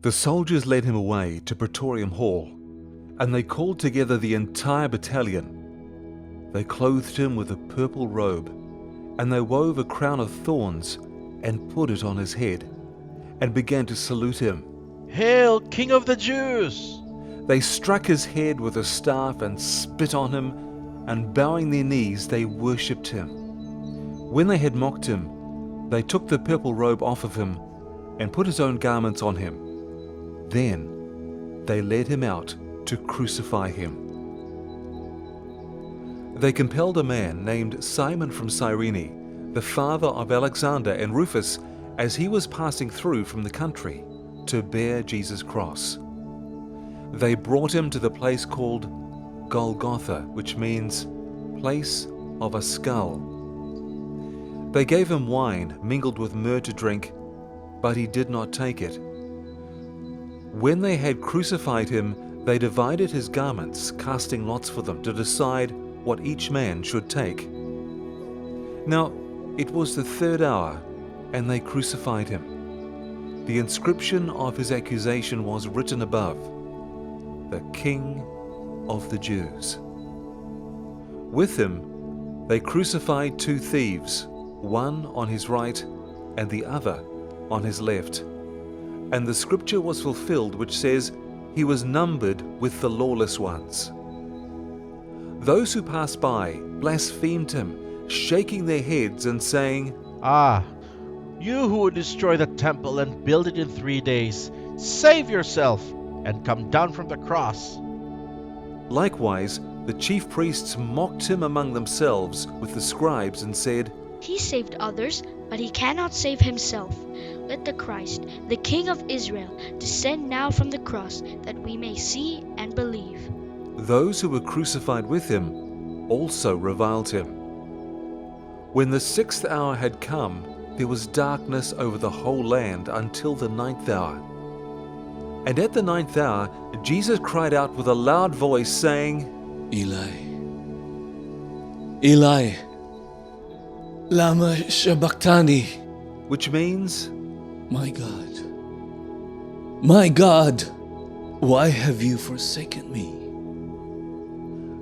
The soldiers led him away to Praetorium Hall, and they called together the entire battalion. They clothed him with a purple robe, and they wove a crown of thorns and put it on his head, and began to salute him. "Hail, King of the Jews!" They struck his head with a staff and spit on him, and bowing their knees they worshipped him. When they had mocked him, they took the purple robe off of him and put his own garments on him. Then they led him out to crucify him. They compelled a man named Simon from Cyrene, the father of Alexander and Rufus, as he was passing through from the country, to bear Jesus' cross. They brought him to the place called Golgotha, which means place of a skull. They gave him wine mingled with myrrh to drink, but he did not take it. When they had crucified him, they divided his garments, casting lots for them to decide what each man should take. Now it was the 3rd hour, and they crucified him. The inscription of his accusation was written above, "The King of the Jews." With him they crucified 2 thieves, one on his right and the other on his left. And the scripture was fulfilled which says, "He was numbered with the lawless ones." Those who passed by blasphemed him, shaking their heads and saying, "Ah, you who would destroy the temple and build it in 3 days, save yourself and come down from the cross." Likewise, the chief priests mocked him among themselves with the scribes and said, He saved others, but he cannot save himself. Let the Christ, the King of Israel, descend now from the cross, that we may see and believe. Those who were crucified with him also reviled him. When the 6th hour had come, there was darkness over the whole land until the 9th hour. And at the 9th hour, Jesus cried out with a loud voice, saying, "Eli, Eli, lama sabachthani," which means, my God, why have you forsaken me?"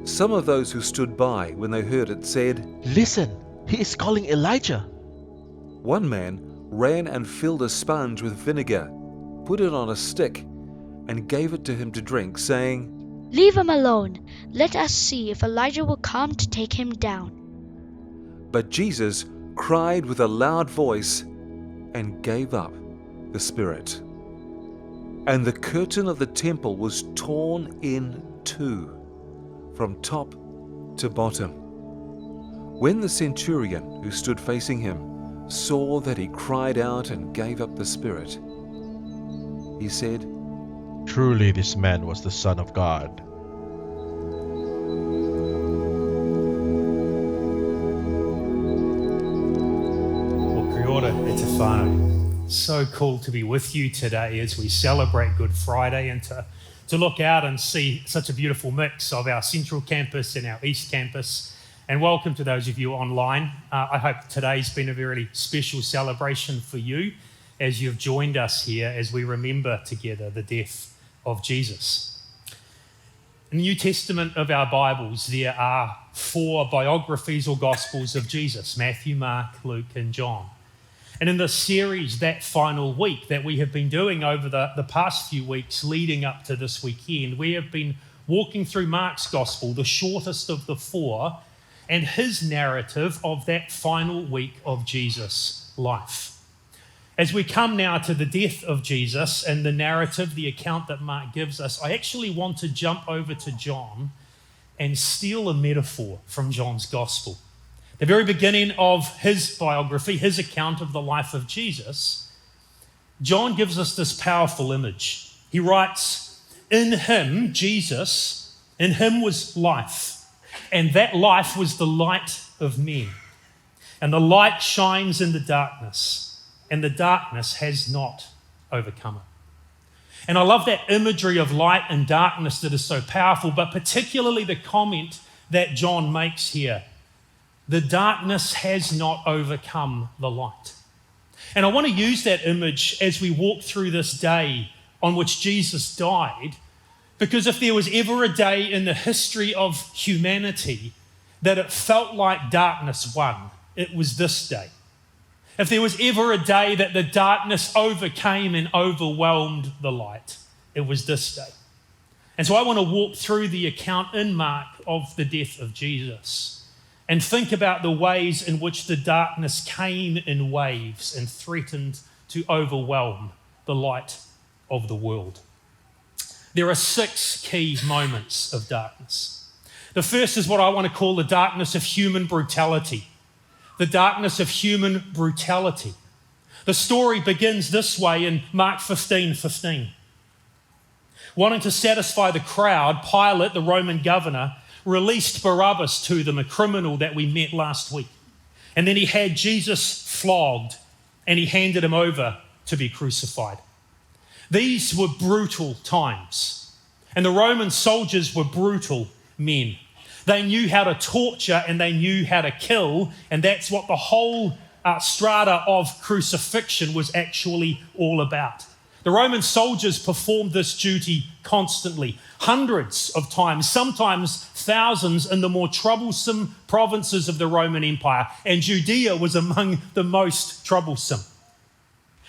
Some of those who stood by when they heard it said, "Listen, he is calling Elijah." One man ran and filled a sponge with vinegar, put it on a stick, and gave it to him to drink, saying, Leave him alone. Let us see if Elijah will come to take him down. But Jesus cried with a loud voice and gave up the spirit. And the curtain of the temple was torn in 2, from top to bottom. When the centurion who stood facing him saw that he cried out and gave up the spirit, he said, "Truly this man was the Son of God." Well, kia ora, e te whānau. So cool to be with you today as we celebrate Good Friday and to look out and see such a beautiful mix of our central campus and our east campus. And welcome to those of you online. I hope today's been a very special celebration for you as you've joined us here as we remember together the death of Jesus. In the New Testament of our Bibles, there are 4 biographies or Gospels of Jesus: Matthew, Mark, Luke, and John. And in this series, that final week that we have been doing over the past few weeks leading up to this weekend, we have been walking through Mark's Gospel, the shortest of the 4, and his narrative of that final week of Jesus' life. As we come now to the death of Jesus and the narrative, the account that Mark gives us, I actually want to jump over to John and steal a metaphor from John's Gospel. The very beginning of his biography, his account of the life of Jesus, John gives us this powerful image. He writes, "In him, Jesus, in him was life, and that life was the light of men. And the light shines in the darkness, and the darkness has not overcome it." And I love that imagery of light and darkness that is so powerful, but particularly the comment that John makes here. The darkness has not overcome the light. And I want to use that image as we walk through this day on which Jesus died, because if there was ever a day in the history of humanity that it felt like darkness won, it was this day. If there was ever a day that the darkness overcame and overwhelmed the light, it was this day. And so I want to walk through the account in Mark of the death of Jesus and think about the ways in which the darkness came in waves and threatened to overwhelm the light of the world. There are 6 key moments of darkness. The first is what I want to call the darkness of human brutality. The darkness of human brutality. The story begins this way in Mark 15:15. Wanting to satisfy the crowd, Pilate, the Roman governor, released Barabbas to them, a criminal that we met last week. And then he had Jesus flogged and he handed him over to be crucified. These were brutal times, and the Roman soldiers were brutal men. They knew how to torture and they knew how to kill, and that's what the whole strata of crucifixion was actually all about. The Roman soldiers performed this duty constantly, hundreds of times, sometimes thousands in the more troublesome provinces of the Roman Empire, and Judea was among the most troublesome.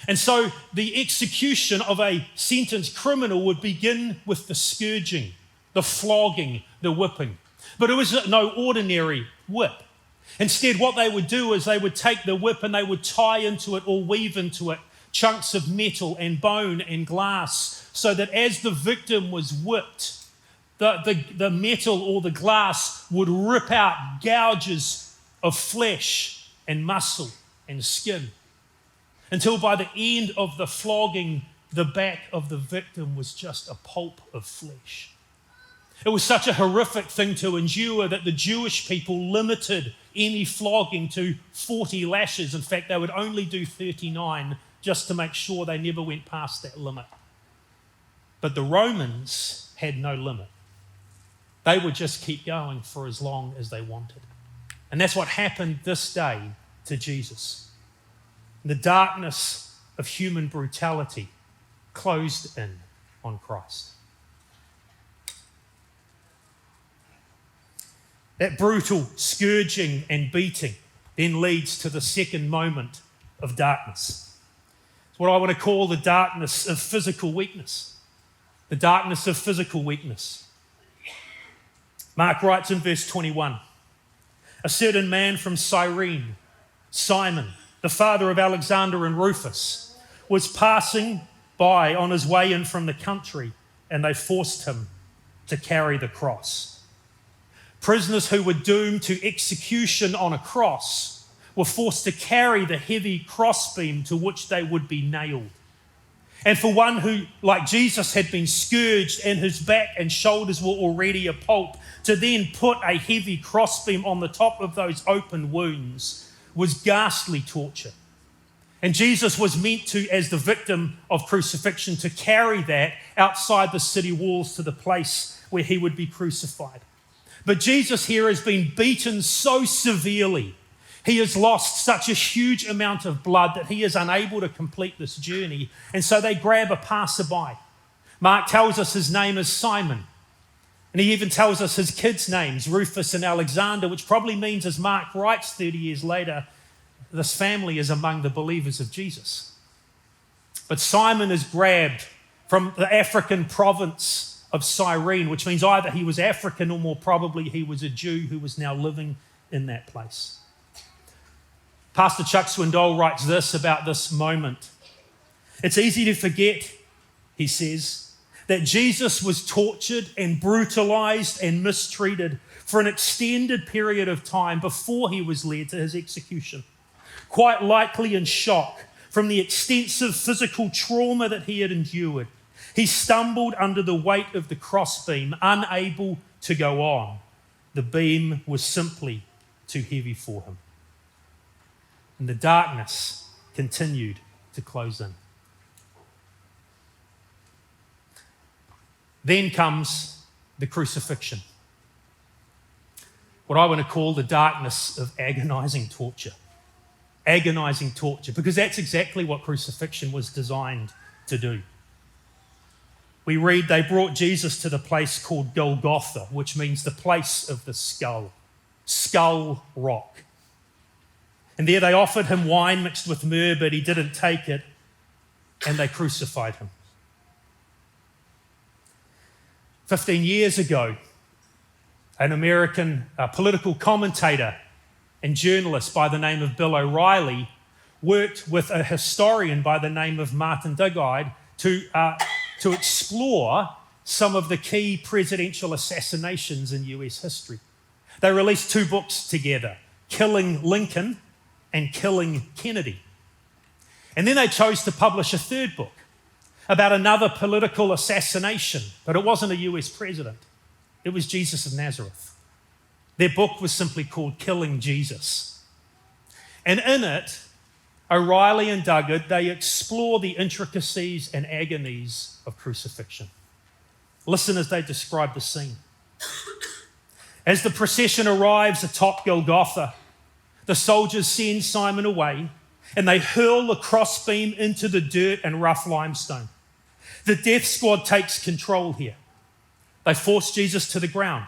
And so the execution of a sentenced criminal would begin with the scourging, the flogging, the whipping. But it was no ordinary whip. Instead, what they would do is they would take the whip and they would tie into it or weave into it chunks of metal and bone and glass, so that as the victim was whipped, the metal or the glass would rip out gouges of flesh and muscle and skin, until by the end of the flogging, the back of the victim was just a pulp of flesh. It was such a horrific thing to endure that the Jewish people limited any flogging to 40 lashes. In fact, they would only do 39 just to make sure they never went past that limit. But the Romans had no limit. They would just keep going for as long as they wanted. And that's what happened this day to Jesus. The darkness of human brutality closed in on Christ. That brutal scourging and beating then leads to the second moment of darkness. It's what I want to call the darkness of physical weakness. The darkness of physical weakness. Mark writes in verse 21, a certain man from Cyrene, Simon, the father of Alexander and Rufus, was passing by on his way in from the country, and they forced him to carry the cross. Prisoners who were doomed to execution on a cross were forced to carry the heavy crossbeam to which they would be nailed. And for one who, like Jesus, had been scourged and his back and shoulders were already a pulp, to then put a heavy crossbeam on the top of those open wounds was ghastly torture. And Jesus was meant to, as the victim of crucifixion, to carry that outside the city walls to the place where he would be crucified. But Jesus here has been beaten so severely, he has lost such a huge amount of blood that he is unable to complete this journey. And so they grab a passerby. Mark tells us his name is Simon. And he even tells us his kids' names, Rufus and Alexander, which probably means, as Mark writes 30 years later, this family is among the believers of Jesus. But Simon is grabbed from the African province of Cyrene, which means either he was African or more probably he was a Jew who was now living in that place. Pastor Chuck Swindoll writes this about this moment. It's easy to forget, he says, that Jesus was tortured and brutalized and mistreated for an extended period of time before he was led to his execution, quite likely in shock from the extensive physical trauma that he had endured. He stumbled under the weight of the crossbeam, unable to go on. The beam was simply too heavy for him. And the darkness continued to close in. Then comes the crucifixion. What I want to call the darkness of agonizing torture. Agonizing torture, because that's exactly what crucifixion was designed to do. we read they brought Jesus to the place called Golgotha, which means the place of the skull, Skull Rock. And there they offered him wine mixed with myrrh, but he didn't take it, and they crucified him. 15 years ago, an American political commentator and journalist by the name of Bill O'Reilly worked with a historian by the name of Martin Dugard to explore some of the key presidential assassinations in US history. They released 2 books together, Killing Lincoln and Killing Kennedy. And then they chose to publish a 3rd book about another political assassination, but it wasn't a US president. It was Jesus of Nazareth. Their book was simply called Killing Jesus. And in it, O'Reilly and Dugard, they explore the intricacies and agonies of crucifixion. Listen as they describe the scene. As the procession arrives atop Golgotha, the soldiers send Simon away and they hurl the crossbeam into the dirt and rough limestone. The death squad takes control here. They force Jesus to the ground,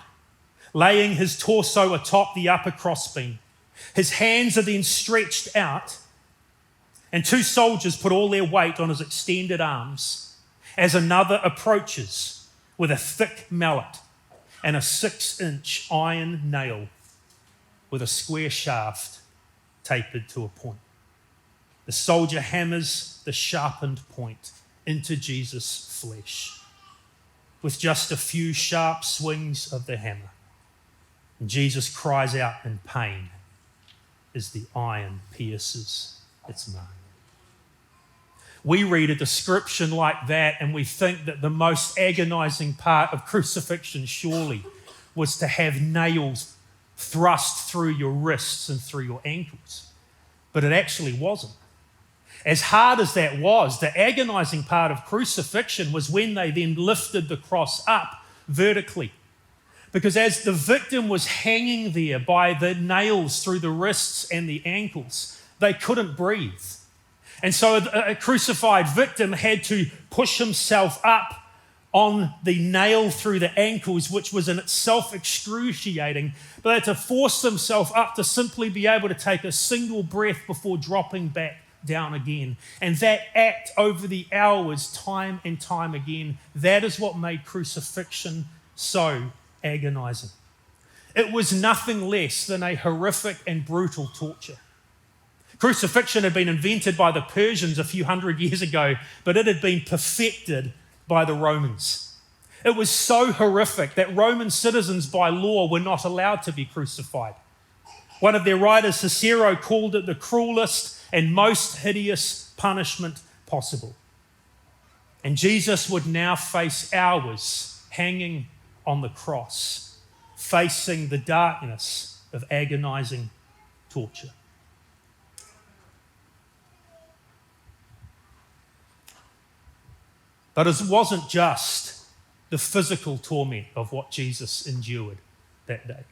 laying his torso atop the upper crossbeam. His hands are then stretched out, and 2 soldiers put all their weight on his extended arms as another approaches with a thick mallet and a 6-inch iron nail with a square shaft tapered to a point. The soldier hammers the sharpened point into Jesus' flesh with just a few sharp swings of the hammer. And Jesus cries out in pain as the iron pierces its mark. We read a description like that and we think that the most agonizing part of crucifixion surely was to have nails thrust through your wrists and through your ankles. But it actually wasn't. As hard as that was, the agonizing part of crucifixion was when they then lifted the cross up vertically. Because as the victim was hanging there by the nails through the wrists and the ankles, they couldn't breathe. And so a crucified victim had to push himself up on the nail through the ankles, which was in itself excruciating, but they had to force themselves up to simply be able to take a single breath before dropping back down again. And that act over the hours, time and time again, that is what made crucifixion so agonizing. It was nothing less than a horrific and brutal torture. Crucifixion had been invented by the Persians a few hundred years ago, but it had been perfected by the Romans. It was so horrific that Roman citizens by law were not allowed to be crucified. One of their writers, Cicero, called it the cruelest and most hideous punishment possible. And Jesus would now face hours hanging on the cross, facing the darkness of agonizing torture. But it wasn't just the physical torment of what Jesus endured that day.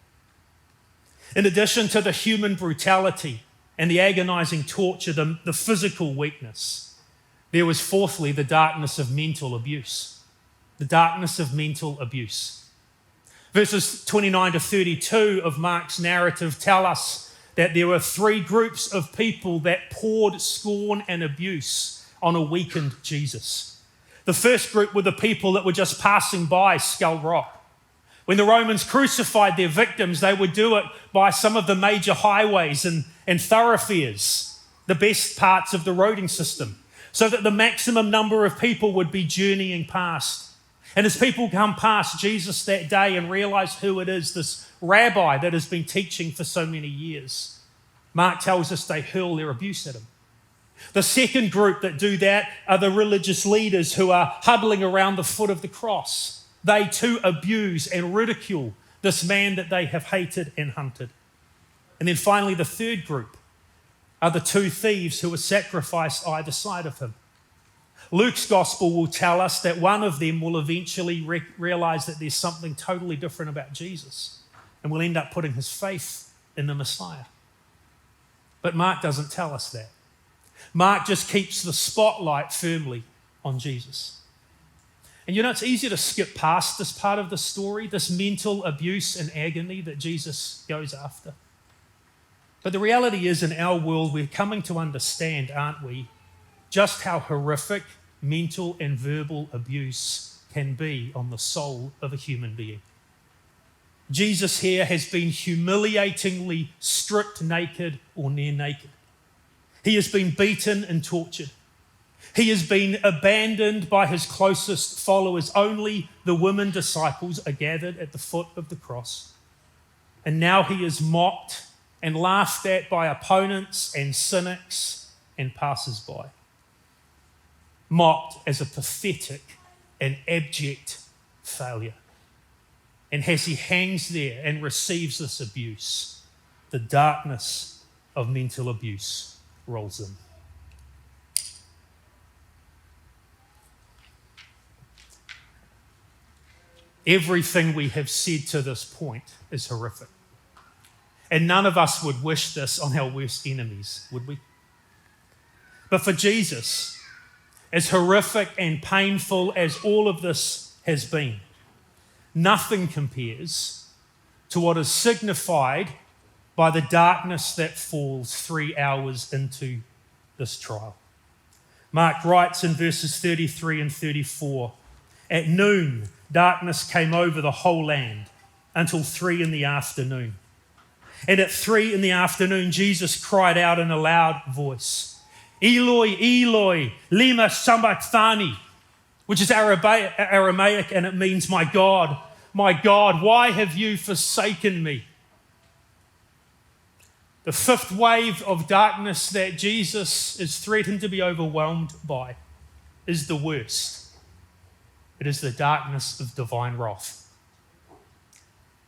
In addition to the human brutality and the agonizing torture, the physical weakness, there was fourthly the darkness of mental abuse. The darkness of mental abuse. Verses 29 to 32 of Mark's narrative tell us that there were 3 groups of people that poured scorn and abuse on a weakened Jesus. The first group were the people that were just passing by Skull Rock. When the Romans crucified their victims, they would do it by some of the major highways and thoroughfares, the best parts of the roading system, so that the maximum number of people would be journeying past. And as people come past Jesus that day and realize who it is, this rabbi that has been teaching for so many years, Mark tells us they hurl their abuse at him. The second group that do that are the religious leaders who are huddling around the foot of the cross. They too abuse and ridicule this man that they have hated and hunted. And then finally, the third group are the 2 thieves who were sacrificed either side of him. Luke's gospel will tell us that one of them will eventually realize that there's something totally different about Jesus and will end up putting his faith in the Messiah. But Mark doesn't tell us that. Mark just keeps the spotlight firmly on Jesus. And you know, it's easy to skip past this part of the story, this mental abuse and agony that Jesus goes after. But the reality is, in our world, we're coming to understand, aren't we, just how horrific mental and verbal abuse can be on the soul of a human being. Jesus here has been humiliatingly stripped naked or near naked. He has been beaten and tortured. He has been abandoned by his closest followers. Only the women disciples are gathered at the foot of the cross. And now he is mocked and laughed at by opponents and cynics and passers-by. Mocked as a pathetic and abject failure. And as he hangs there and receives this abuse, the darkness of mental abuse rolls in. Everything we have said to this point is horrific. And none of us would wish this on our worst enemies, would we? But for Jesus, as horrific and painful as all of this has been, nothing compares to what is signified by the darkness that falls 3 hours into this trial. Mark writes in verses 33 and 34, "At noon, darkness came over the whole land until 3 p.m. And at 3 p.m, Jesus cried out in a loud voice, 'Eloi, Eloi, lema sabachthani,' which is Aramaic, and it means, my God, why have you forsaken me?" The fifth wave of darkness that Jesus is threatened to be overwhelmed by is the worst. It is the darkness of divine wrath.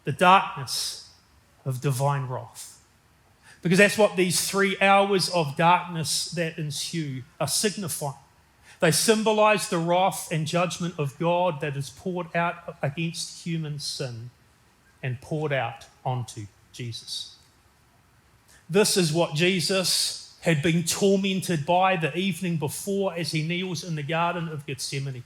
The darkness of divine wrath. Because that's what these 3 hours of darkness that ensue are signifying. They symbolize the wrath and judgment of God that is poured out against human sin and poured out onto Jesus. This is what Jesus had been tormented by the evening before as he kneels in the Garden of Gethsemane.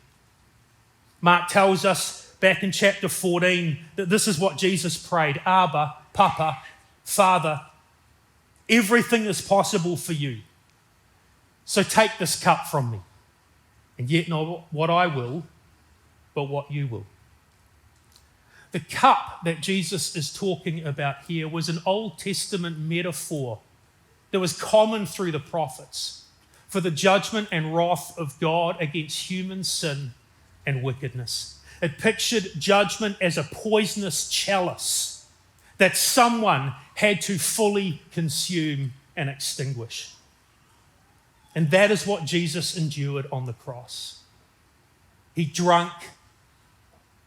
Mark tells us back in chapter 14 that this is what Jesus prayed: "Abba, Papa, Father, everything is possible for you. So take this cup from me. And yet not what I will, but what you will." The cup that Jesus is talking about here was an Old Testament metaphor that was common through the prophets for the judgment and wrath of God against human sin and wickedness. It pictured judgment as a poisonous chalice that someone had to fully consume and extinguish. And that is what Jesus endured on the cross. He drank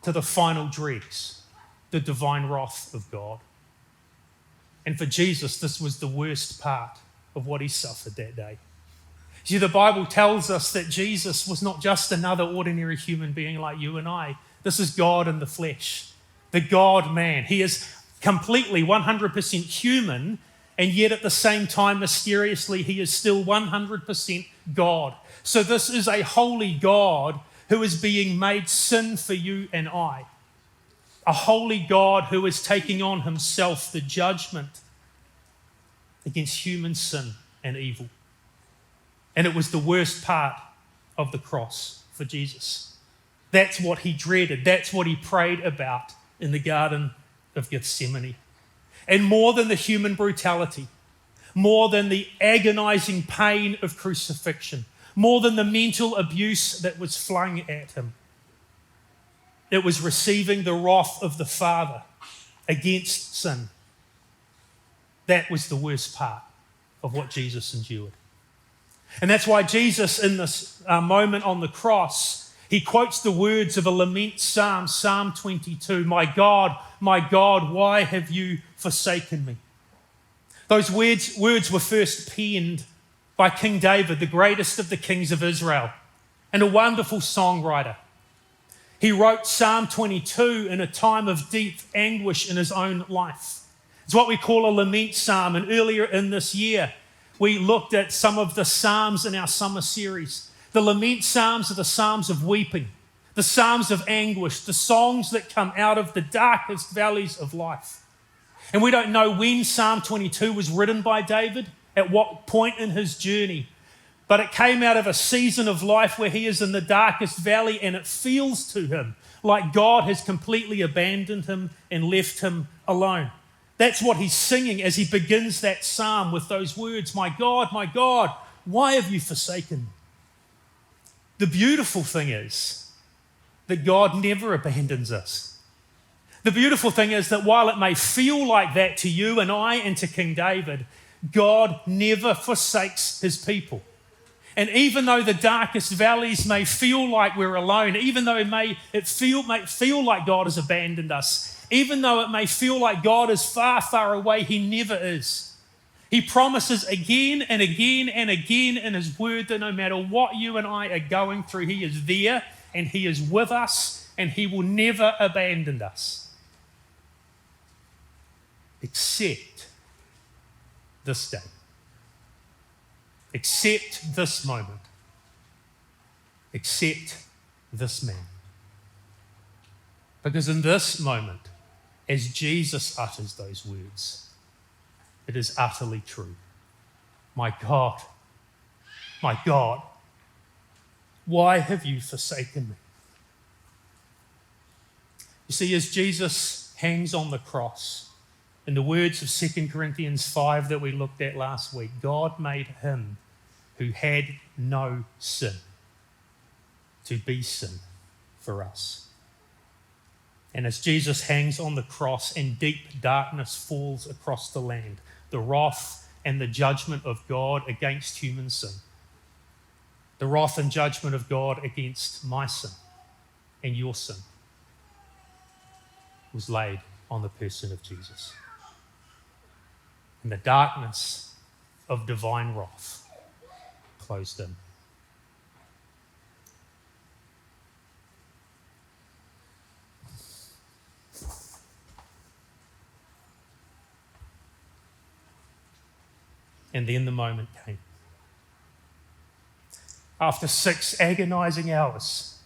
to the final dregs the divine wrath of God. And for Jesus, this was the worst part of what he suffered that day. See, the Bible tells us that Jesus was not just another ordinary human being like you and I. This is God in the flesh, the God-man. He is completely 100% human, and yet at the same time, mysteriously, he is still 100% God. So this is a holy God who is being made sin for you and I. A holy God who is taking on himself the judgment against human sin and evil. And it was the worst part of the cross for Jesus. That's what he dreaded. That's what he prayed about in the Garden of Gethsemane. And more than the human brutality, more than the agonizing pain of crucifixion, more than the mental abuse that was flung at him, it was receiving the wrath of the Father against sin. That was the worst part of what Jesus endured. And that's why Jesus, in this moment on the cross, he quotes the words of a lament psalm, Psalm 22, my God, why have you forsaken me?" Those words were first penned by King David, the greatest of the kings of Israel, and a wonderful songwriter. He wrote Psalm 22 in a time of deep anguish in his own life. It's what we call a lament psalm, and earlier in this year, we looked at some of the psalms in our summer series. The lament psalms are the psalms of weeping. the psalms of anguish, the songs that come out of the darkest valleys of life. And we don't know when Psalm 22 was written by David, at what point in his journey, but it came out of a season of life where he is in the darkest valley, and it feels to him like God has completely abandoned him and left him alone. That's what he's singing as he begins that psalm with those words, my God, why have you forsaken me? The beautiful thing is that God never abandons us. The beautiful thing is that while it may feel like that to you and I and to King David, God never forsakes his people. And even though the darkest valleys may feel like we're alone, even though it may feel like God has abandoned us, even though it may feel like God is far, far away, he never is. He promises again and again and again in his word that no matter what you and I are going through, he is there and he is with us and he will never abandon us. Except this day. Except this moment. Except this man. Because in this moment, as Jesus utters those words, it is utterly true. My God, why have you forsaken me? You see, as Jesus hangs on the cross, in the words of 2 Corinthians 5 that we looked at last week, God made him who had no sin to be sin for us. And as Jesus hangs on the cross and deep darkness falls across the land, the wrath and the judgment of God against human sin, the wrath and judgment of God against my sin and your sin was laid on the person of Jesus. And the darkness of divine wrath closed in. And then the moment came. After 6 agonizing hours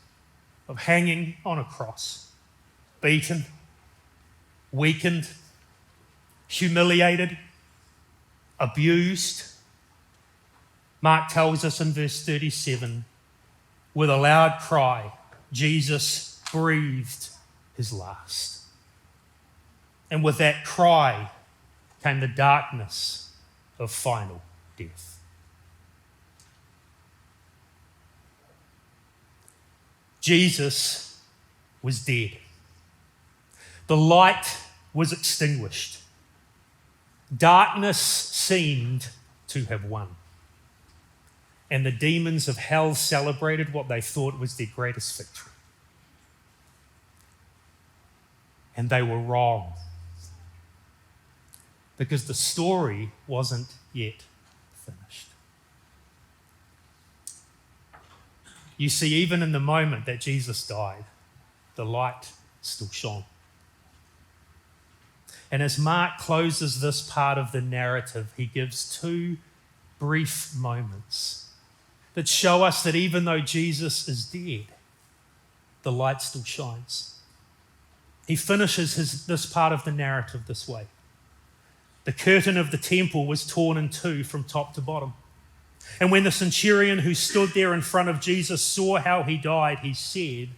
of hanging on a cross, beaten, weakened, humiliated, abused, Mark tells us in verse 37, with a loud cry, Jesus breathed his last. And with that cry came the darkness of final death. Jesus was dead. The light was extinguished. Darkness seemed to have won. And the demons of hell celebrated what they thought was their greatest victory. And they were wrong. Because the story wasn't yet finished. You see, even in the moment that Jesus died, the light still shone. And as Mark closes this part of the narrative, he gives 2 brief moments that show us that even though Jesus is dead, the light still shines. He finishes this part of the narrative this way. The curtain of the temple was torn in 2 from top to bottom. And when the centurion who stood there in front of Jesus saw how he died, he said,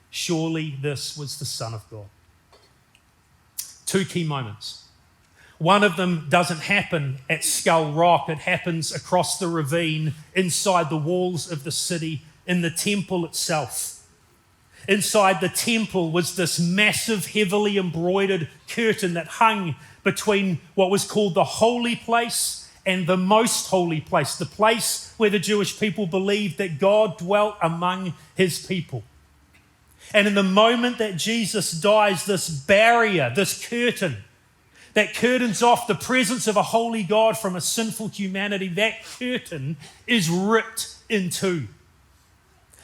surely this was the Son of God. 2 key moments. One of them doesn't happen at Skull Rock. It happens across the ravine, inside the walls of the city, in the temple itself. Inside the temple was this massive, heavily embroidered curtain that hung between what was called the holy place and the most holy place, the place where the Jewish people believed that God dwelt among his people. And in the moment that Jesus dies, this barrier, this curtain, that curtains off the presence of a holy God from a sinful humanity, that curtain is ripped in 2,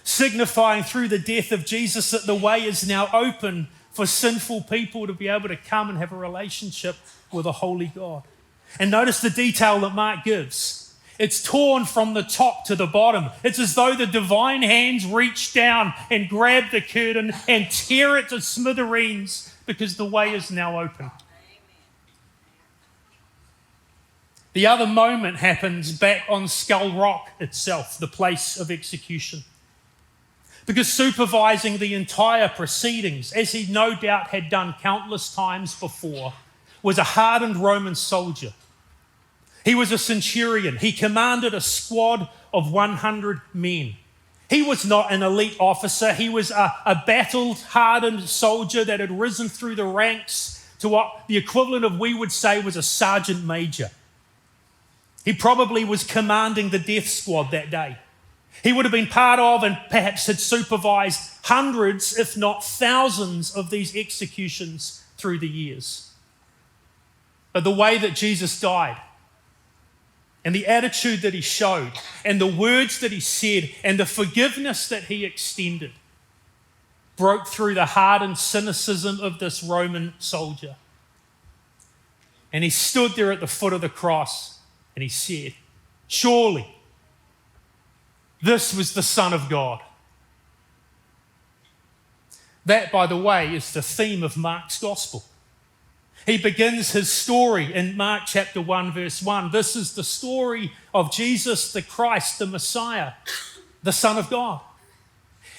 signifying through the death of Jesus that the way is now open for sinful people to be able to come and have a relationship with a holy God. And notice the detail that Mark gives. It's torn from the top to the bottom. It's as though the divine hands reach down and grab the curtain and tear it to smithereens because the way is now open. The other moment happens back on Skull Rock itself, the place of execution. Because supervising the entire proceedings, as he no doubt had done countless times before, was a hardened Roman soldier. He was a centurion. He commanded a squad of 100 men. He was not an elite officer. He was a battled, hardened soldier that had risen through the ranks to what the equivalent of we would say was a sergeant major. He probably was commanding the death squad that day. He would have been part of and perhaps had supervised hundreds, if not thousands, of these executions through the years. But the way that Jesus died, and the attitude that he showed, and the words that he said, and the forgiveness that he extended, broke through the hardened cynicism of this Roman soldier. And he stood there at the foot of the cross, and he said, "Surely this was the Son of God." That, by the way, is the theme of Mark's gospel. He begins his story in Mark chapter 1, verse 1. This is the story of Jesus, the Christ, the Messiah, the Son of God.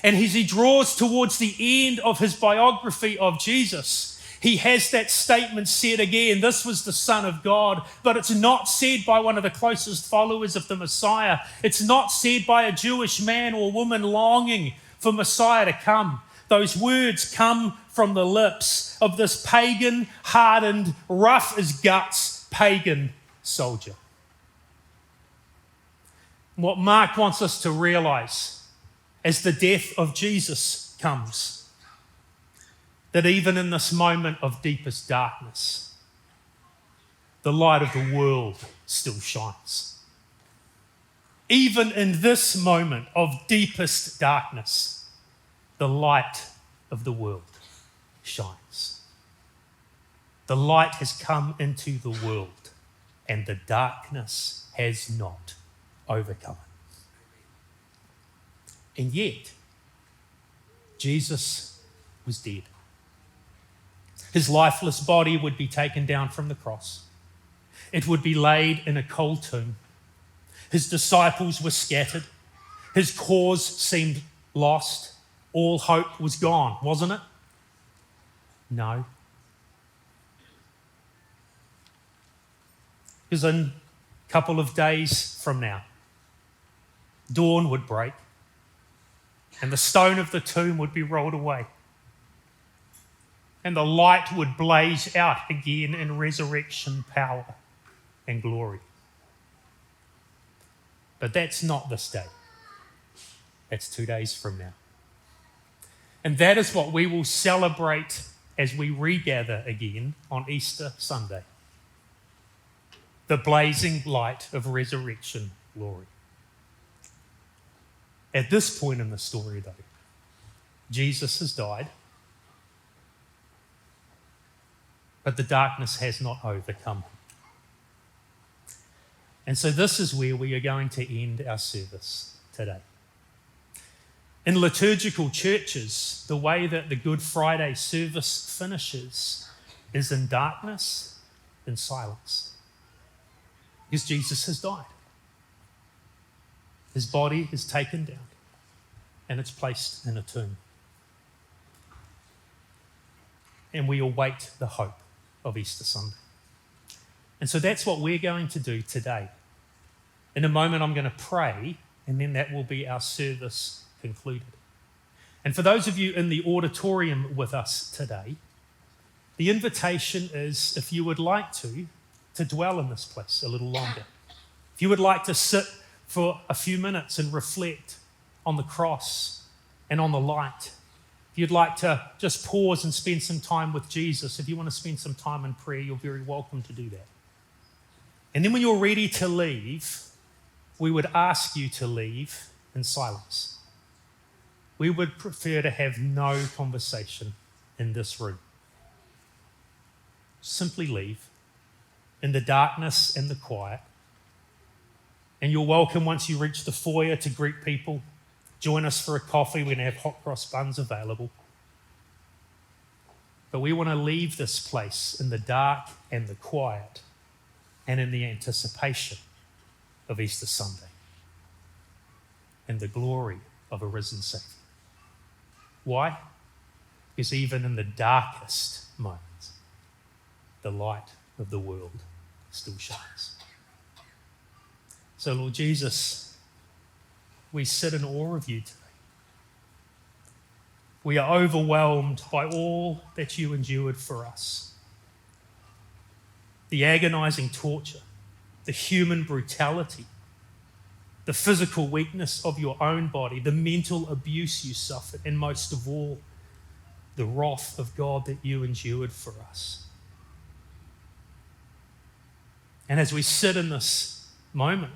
And as he draws towards the end of his biography of Jesus, he has that statement said again, this was the Son of God, but it's not said by one of the closest followers of the Messiah. It's not said by a Jewish man or woman longing for Messiah to come. Those words come from the lips of this pagan, hardened, rough as guts pagan soldier. What Mark wants us to realize as the death of Jesus comes, that even in this moment of deepest darkness, the light of the world still shines. Even in this moment of deepest darkness, the light of the world shines. The light has come into the world, and the darkness has not overcome it. And yet, Jesus was dead. His lifeless body would be taken down from the cross. It would be laid in a cold tomb. His disciples were scattered. His cause seemed lost. All hope was gone, wasn't it? No. Because in a couple of days from now, dawn would break and the stone of the tomb would be rolled away. And the light would blaze out again in resurrection power and glory. But that's not this day. That's 2 days from now. And that is what we will celebrate as we regather again on Easter Sunday. The blazing light of resurrection glory. At this point in the story, though, Jesus has died, but the darkness has not overcome him. And so this is where we are going to end our service today. In liturgical churches, the way that the Good Friday service finishes is in darkness and silence. Because Jesus has died. His body is taken down and it's placed in a tomb. And we await the hope of Easter Sunday. And so that's what we're going to do today. In a moment, I'm going to pray, and then that will be our service concluded. And for those of you in the auditorium with us today, the invitation is, if you would like to dwell in this place a little longer. If you would like to sit for a few minutes and reflect on the cross and on the light. If you'd like to just pause and spend some time with Jesus, if you want to spend some time in prayer, you're very welcome to do that. And then when you're ready to leave, we would ask you to leave in silence. We would prefer to have no conversation in this room. Simply leave in the darkness and the quiet And you're welcome once you reach the foyer to greet people. Join us for a coffee. We're going to have hot cross buns available. But we want to leave this place in the dark and the quiet and in the anticipation of Easter Sunday and the glory of a risen Saviour. Why? Because even in the darkest moments, the light of the world still shines. So, Lord Jesus, we sit in awe of you today. We are overwhelmed by all that you endured for us. The agonising torture, the human brutality, the physical weakness of your own body, the mental abuse you suffered, and most of all, the wrath of God that you endured for us. And as we sit in this moment,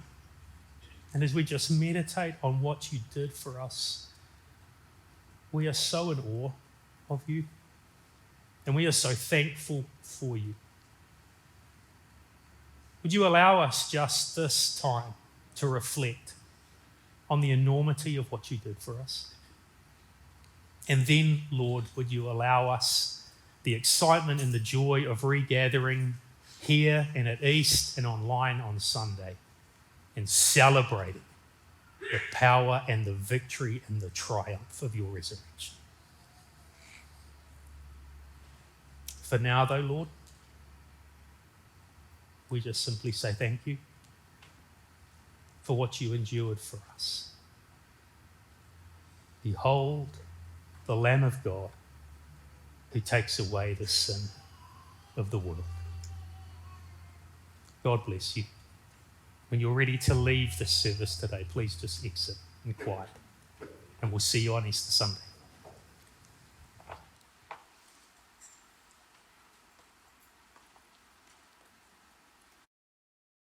and as we just meditate on what you did for us, we are so in awe of you, and we are so thankful for you. Would you allow us just this time to reflect on the enormity of what you did for us? And then, Lord, would you allow us the excitement and the joy of regathering here and at East and online on Sunday and celebrating the power and the victory and the triumph of your resurrection. For now, though, Lord, we just simply say thank you for what you endured for us. Behold, the Lamb of God who takes away the sin of the world. God bless you. When you're ready to leave this service today, please just exit in quiet. And we'll see you on Easter Sunday.